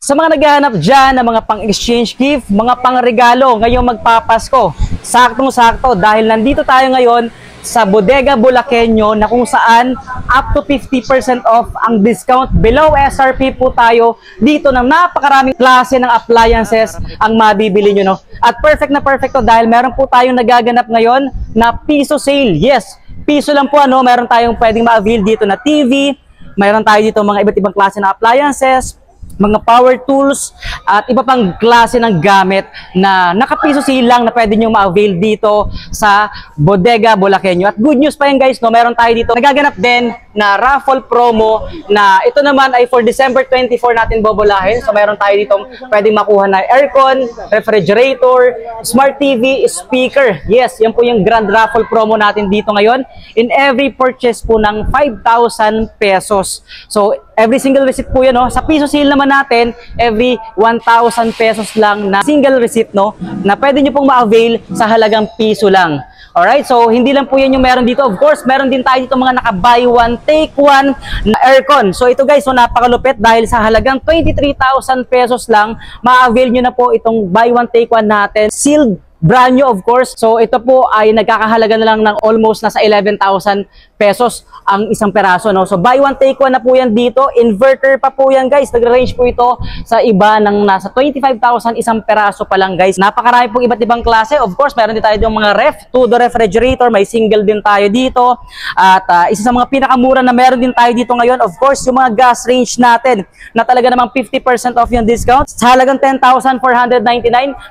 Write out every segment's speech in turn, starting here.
Sa mga naghahanap dyan ng mga pang-exchange gift, mga pang-regalo ngayong magpapasko, saktong-sakto dahil nandito tayo ngayon sa Bodega Bulaqueño na kung saan up to 50% off ang discount. Below SRP po tayo dito ng napakaraming klase ng appliances ang mabibili nyo. No? At perfect na perfect to dahil meron po tayong nagaganap ngayon na piso sale. Yes, piso lang po meron tayong pwedeng ma-avail dito na TV, mayroon tayo dito mga iba't ibang klase ng appliances, mga power tools, at iba pang klase ng gamit na nakapiso silang na pwede nyo ma-avail dito sa Bodega Bulaqueño. At good news pa yan guys, meron tayo dito nagaganap din na raffle promo na ito naman ay for December 24 natin bobolahin. So meron tayo dito pwedeng makuha na aircon, refrigerator, smart TV, speaker. Yes, yan po yung grand raffle promo natin dito ngayon. In every purchase po ng 5,000 pesos. So every single receipt po yan, sa piso sale naman natin, every 1,000 pesos lang na single receipt, na pwede nyo pong ma-avail sa halagang piso lang. Alright, so hindi lang po yan yung meron dito. Of course, meron din tayo dito mga naka-buy one, take one na aircon. So ito guys, napakalupit dahil sa halagang 23,000 pesos lang, ma-avail nyo na po itong buy one, take one natin. Sealed, brand new of course. So ito po ay nagkakahalaga na lang ng almost nasa 11,000 pesos ang isang peraso. So buy one take one na po yan dito. Inverter pa po yan guys. Nag-range po ito sa iba ng nasa 25,000 isang peraso pa lang guys. Napakarami pong iba't ibang klase. Of course, meron din tayo yung mga ref, two-door refrigerator. May single din tayo dito. At isa sa mga pinakamura na meron din tayo dito ngayon, of course, yung mga gas range natin na talaga namang 50% off yung discount. Sa halagang 10,499,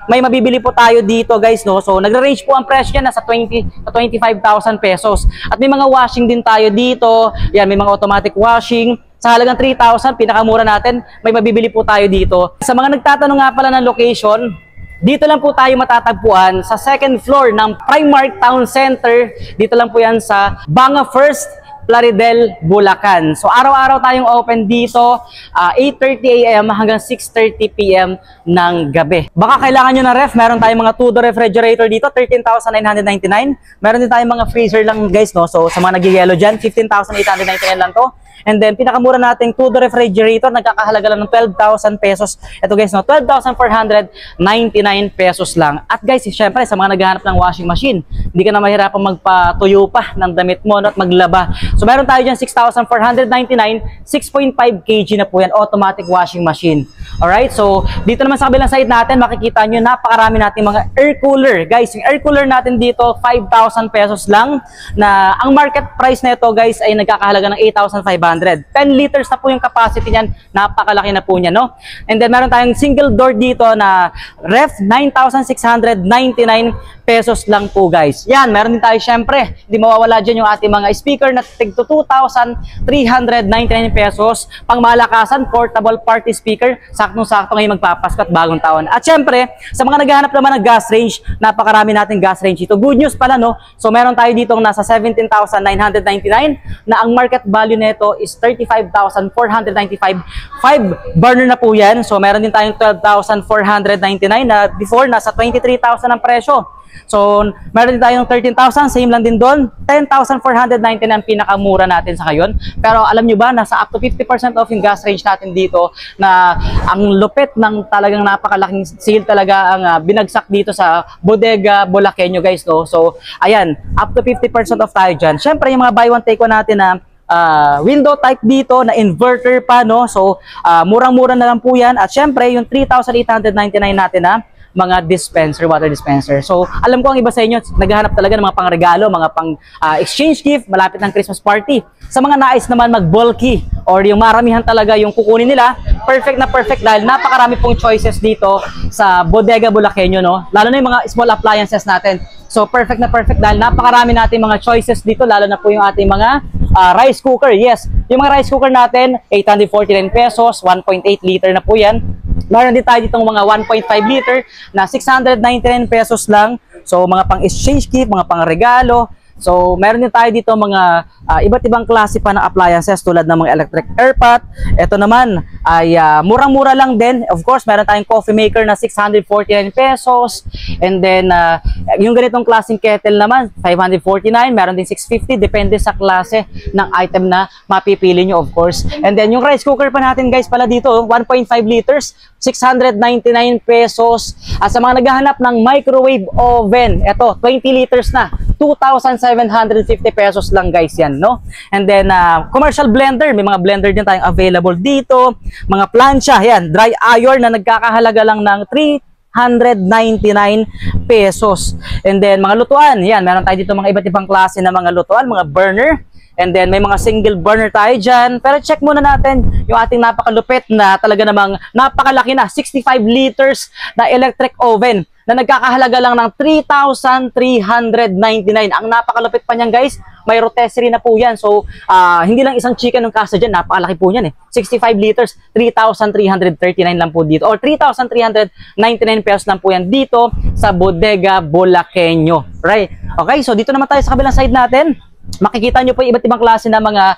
may mabibili po tayo dito guys. So nagre-range po ang presyo niya nasa 20 to 25,000 pesos. At may mga washing din tayo dito. Yan, may mga automatic washing. Sa halagang 3,000, pinakamura natin, may mabibili po tayo dito. Sa mga nagtatanong nga pala ng location, dito lang po tayo matatagpuan sa second floor ng Primark Town Center. Dito lang po yan sa Banga First, Plaridel, Bulacan. So araw-araw tayong open dito, 8:30 AM hanggang 6:30 PM ng gabi. Baka kailangan nyo ng ref, meron tayong mga two-door refrigerator dito, 13,999. Meron din tayong mga freezer lang guys, So sa mga nag-yellow dyan, 15,899 lang to. And then pinakamura nating two-door refrigerator, nagkakahalaga lang ng 12,000 pesos. Ito guys, 12,499 pesos lang. At guys, syempre sa mga naghahanap ng washing machine, hindi ka na mahirapang magpatuyo pa ng damit mo at maglaba. So meron tayo dyan 6,499, 6.5 kg na po yan, automatic washing machine. Alright, so dito naman sa kabilang side natin, makikita nyo napakarami nating mga air cooler. Guys, yung air cooler natin dito, 5,000 pesos lang, na ang market price na ito guys ay nagkakahalaga ng 8,500. 10 liters na po yung capacity niyan, napakalaki na po niya, And then meron tayong single door dito na ref, 9,699 pesos lang po guys. Yan, meron din tayo syempre, hindi mawawala dyan yung ating mga speaker na tigto 2,399 pesos. Pang malakasan, portable party speaker, saktong-sakto ngayon magpapasko at bagong taon. At syempre, sa mga naghahanap naman ng gas range, napakarami nating gas range ito. Good news pala, So meron tayo dito nasa 17,999 na ang market value nito is 35,495. 5 burner na po yan. So meron din tayong 12,499 na before nasa 23,000 ang presyo. So meron din tayong 13,000, same lang din doon. 10,499 ang pinakamura natin sa ngayon. Pero alam nyo ba, nasa up to 50% off yung gas range natin dito, na ang lupit ng talagang napakalaking sale talaga ang binagsak dito sa Bodega Bulaqueño guys. So ayan, up to 50% off tayo dyan. Syempre yung mga buy one take one natin na window type dito na inverter pa, So murang-mura na lang po yan. At syempre yung 3,899 natin na mga dispenser, water dispenser. So alam ko ang iba sa inyo naghahanap talaga ng mga pangregalo, mga pang exchange gift malapit ng Christmas party. Sa mga nais naman mag-bulky or yung maramihan talaga yung kukunin nila, perfect na perfect dahil napakarami pong choices dito sa Bodega Bulaqueño, Lalo na yung mga small appliances natin. So perfect na perfect dahil napakarami natin mga choices dito, lalo na po yung ating mga rice cooker. Yes, yung mga rice cooker natin, 849 pesos, 1.8 liter na po yan. Meron din tayo ditong mga 1.5 liter na 699 pesos lang. So mga pang exchange gift, mga pang regalo, So, meron din tayo dito mga iba't ibang klase pa ng appliances tulad ng mga electric airpot. Ito naman ay murang-mura lang din. Of course, meron tayong coffee maker na 649 pesos. And then, yung ganitong klaseng kettle naman, 549. Meron din 650. Depende sa klase ng item na mapipili nyo, of course. And then, yung rice cooker pa natin guys pala dito, 1.5 liters, 699 pesos. At sa mga naghahanap ng microwave oven, ito, 20 liters na. 2,750 pesos lang guys yan, no? And then, commercial blender, may mga blender din tayong available dito. Mga plancha, yan, dry iron na nagkakahalaga lang ng 399 pesos. And then, mga lutuan, yan, meron tayo dito mga iba't ibang klase na mga lutuan, mga burner. And then, may mga single burner tayo dyan. Pero check muna natin yung ating napakalupit na talaga namang napakalaki na, 65 liters na electric oven na nagkakahalaga lang ng 3,399. Ang napakalupit pa niyan guys, may rotisserie na po yan. So, hindi lang isang chicken ng kasa dyan, napakalaki po yan eh. 65 liters, 3,339 lang po dito. Or 3,399 pesos lang po yan dito sa Bodega Bulaqueño. Right? Okay, so dito naman tayo sa kabilang side natin. Makikita nyo po yung iba't ibang klase na mga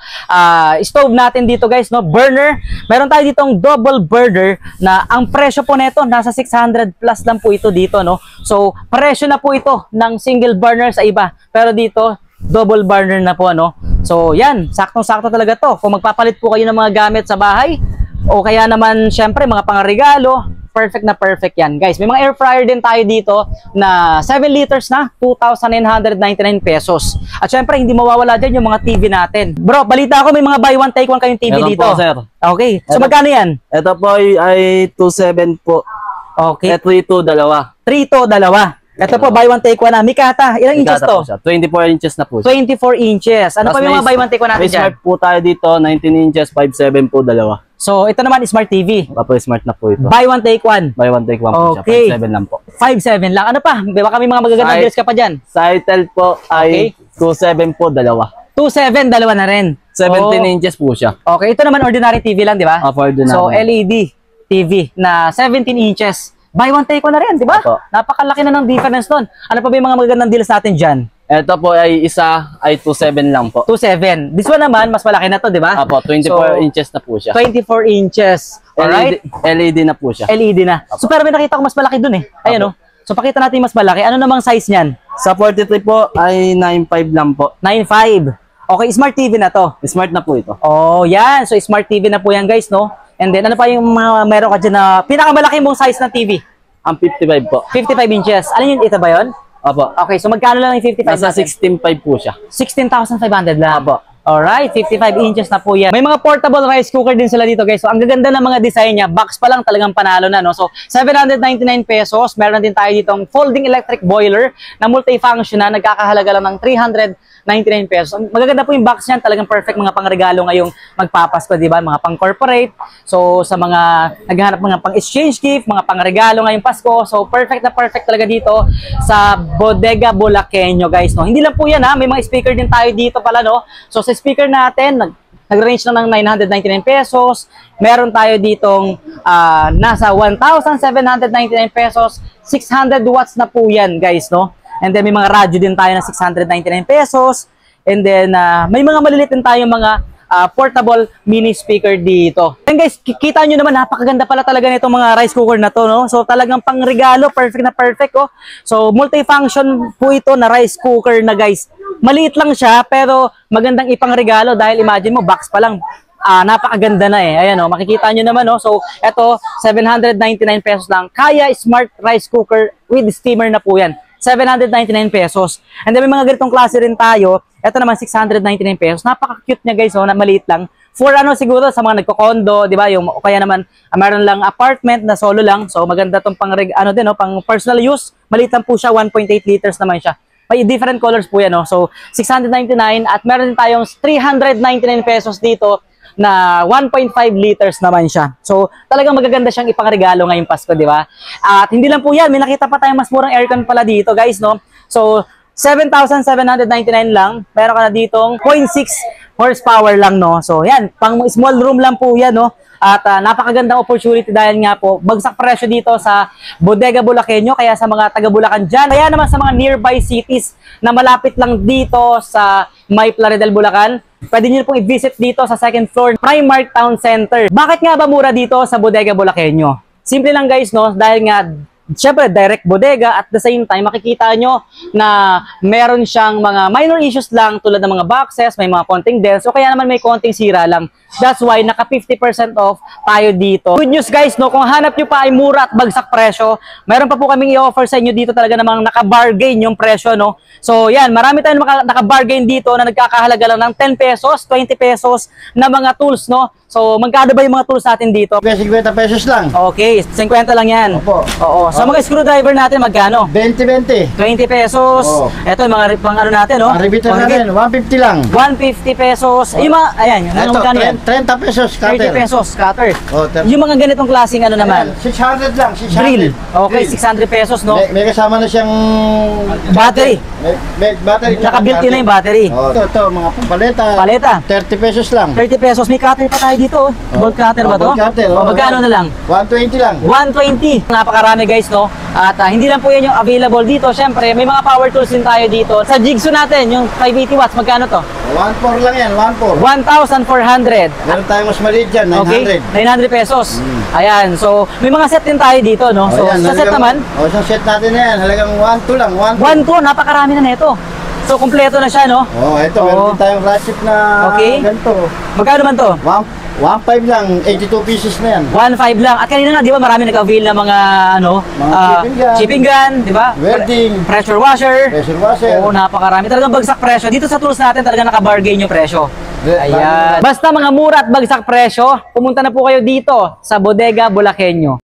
stove natin dito guys, no? Burner. Meron tayo ditong double burner na ang presyo po nito nasa 600 plus lang po ito dito, no? So, presyo na po ito ng single burner sa iba. Pero dito, double burner na po, no? So, yan. Saktong-sakto talaga to. Kung magpapalit po kayo ng mga gamit sa bahay, o kaya naman, syempre, mga pangregalo, perfect na perfect yan. Guys, may mga air fryer din tayo dito na 7 liters na, 2,999 pesos. At syempre, hindi mawawala dyan yung mga TV natin. Bro, balita ko may mga buy one, take one kayong TV dito. Po, sir. Okay. So, magkano yan? Ito po ay 2.7 po. Okay. 3.2, dalawa. 3 to, dalawa. Ito po, buy one, take one na. Mikata, ilang inches to? 24 inches na po siya. 24 inches. Ano pa yung mga buy one, take one natin may dyan? smart po tayo dito, 19 inches, 5.7 po, dalawa. So, ito naman, smart TV. Papo smart na po ito. Buy one, take one. Buy one, take one po Okay. siya. 5.7 lang po. 5.7 lang. Ano pa? Baka may mga magagandang deals ka pa dyan. Sa Itel po ay 2.7 po, dalawa. 2.7, dalawa na rin. 17 inches po siya. Okay, ito naman ordinary TV lang, di ba? For So, LED TV na 17 inches. Buy one, take one na rin, di ba? Opo. Napakalaki na ng difference nun. Ano pa ba yung mga magagandang deals natin dyan? Ito po ay isa ay 2.7 lang po. 2.7. This one naman, mas malaki na to, di ba? Apo, 24 inches na po siya. 24 inches. Alright? LED na po siya. LED na. So, pero may nakita ko mas malaki dun eh. Ayan o. So, pakita natin yung mas malaki. Ano namang size niyan? Sa 43 po ay 9.5 lang po. 9.5. Okay, smart TV na to. Smart na po ito. Oh, yan. So, smart TV na po yan, guys, no? And then, ano pa yung mga meron ka dyan na pinakamalaki mong size ng TV? Ang 55 po. 55 inches. Alin yun? Ito ba yun? Opo. Okay, so magkano lang yung 55? Nasa 16.5 po siya. 16,500 lang. Opo. Alright, 55 inches na po yan. May mga portable rice cooker din sila dito, guys. So, ang gaganda ng mga design niya. Box pa lang talagang panalo na, no? So, 799 pesos. Meron din tayo ditong folding electric boiler na multifunction na nagkakahalaga lang ng 399 pesos. Magaganda po yung box niyan. Talagang perfect mga pangregalo ngayong magpapasko, di ba? Mga pang-corporate. So, sa mga naghahanap mga pang-exchange gift, mga pangregalo ngayong Pasko. So, perfect na perfect talaga dito sa Bodega Bulaqueño, guys, no? Hindi lang po yan, ha? May mga speaker din tayo dito pala, no? So, sa speaker natin, nag-range na ng 999 pesos. Meron tayo ditong nasa 1,799 pesos. 600 watts na po yan, guys, no? And then, may mga radyo din tayo na 699 pesos. And then, may mga maliliit din tayo mga portable mini speaker dito. And guys, kita nyo naman, napakaganda pala talaga nitong mga rice cooker na to, no? So, talagang pangregalo, perfect na perfect, oh. So, multifunction po ito na rice cooker na, guys. Maliit lang siya, pero magandang ipangregalo dahil imagine mo, box pa lang. Napakaganda na eh. Ayan, oh, makikita nyo naman, oh. So, eto, 799 pesos lang. Kaya smart rice cooker with steamer na po yan. 799 pesos. And then may mga ganitong klase rin tayo. Ito naman 699 pesos. Napaka-cute niya, guys, oh, na maliit lang. For ano siguro sa mga nagko-condo, 'di ba? Yung kaya naman meron lang apartment na solo lang. So maganda tong pang ano din, no, pang personal use. Maliit lang po siya, 1.8 liters naman siya. May different colors po yan, no. So 699 at meron din tayong 399 pesos dito na 1.5 liters naman siya. So, talagang magaganda siyang ipangregalo ngayong Pasko, di ba? At hindi lang po yan, may nakita pa tayong mas murang aircon pala dito, guys, no? So, 7,799 lang. Meron ka na ditong 0.6 horsepower lang, no? So, yan, pang small room lang po yan, no? At napakagandang opportunity dahil nga po, bagsak presyo dito sa Bodega Bulaqueño. Kaya sa mga taga Bulacan dyan, kaya naman sa mga nearby cities na malapit lang dito sa May Plaridel, Bulacan, pwede nyo pong i-visit dito sa second floor Primark Town Center. Bakit nga ba mura dito sa Bodega Bulaqueño? Simple lang guys, no? Dahil nga syempre, direct bodega at the same time, makikita nyo na meron siyang mga minor issues lang tulad ng mga boxes, may mga konting dents, o kaya naman may konting sira lang. That's why naka 50% off tayo dito. Good news guys, no? Kung hanap nyo pa ay mura at bagsak presyo, meron pa po kaming i-offer sa inyo dito talaga namang naka-bargain yung presyo, no? So yan, marami tayong naka-bargain dito na nagkakahalaga lang ng 10 pesos, 20 pesos na mga tools, no? So magkano ba yung mga tools natin dito? 50 pesos lang. Okay, 50 lang yan. Opo. Oo. So mga screwdriver natin magkano? 20-20. 20 pesos. Oo. Ito yung mga pang ano natin, no? Ang repeater natin, 150 lang. 150 pesos. Yung mga, ayan, yung Ito, magkano yan? 30 pesos 30 cutter. pesos, cutter. Oh, Yung mga ganitong klaseng ano naman? Ayan, 600 lang, 600. Drill. Okay, Drill. 600 pesos, no? May kasama na siyang Battery. May battery. Naka-built in na yung battery. Oh, ito, mga paleta. Paleta. 30 pesos lang. 30 pesos. May cutter pa tayo dito, oh. Bolt cutter ba to? Bolt cutter. O, magkano na lang? 120 lang. 120. Napakarami guys, no? At hindi lang po yan yung available dito. Siyempre, may mga power tools din tayo dito. Sa Jigsaw natin, yung 580 watts, magkano to? 1.4 lang yan, 1.4. 1,400. Meron tayong mas maliit dyan, 900. Okay, 900 pesos. Ayan, so may mga set din tayo dito, no? So Ayan, sa set naman, sa set natin na yan, halagang 1.2 lang, 1.2. 1 napakarami na nito. So kompleto na siya, no? Oh, ito, meron din tayong ratchet na Okay. ganito. Magkano man to? 1.5 lang, 82 pieces na yan. 1,500 lang. At kanina nga, di ba, marami nag-avail na mga, ano, Mga chipping gun, di ba? Welding. Pressure washer. Pressure washer. Oo, napakarami. Talagang bagsak presyo. Dito sa tools natin, talagang naka-bargain yung presyo. Ayan. Ayan. Basta mga mura at bagsak presyo, pumunta na po kayo dito sa Bodega Bulaqueño.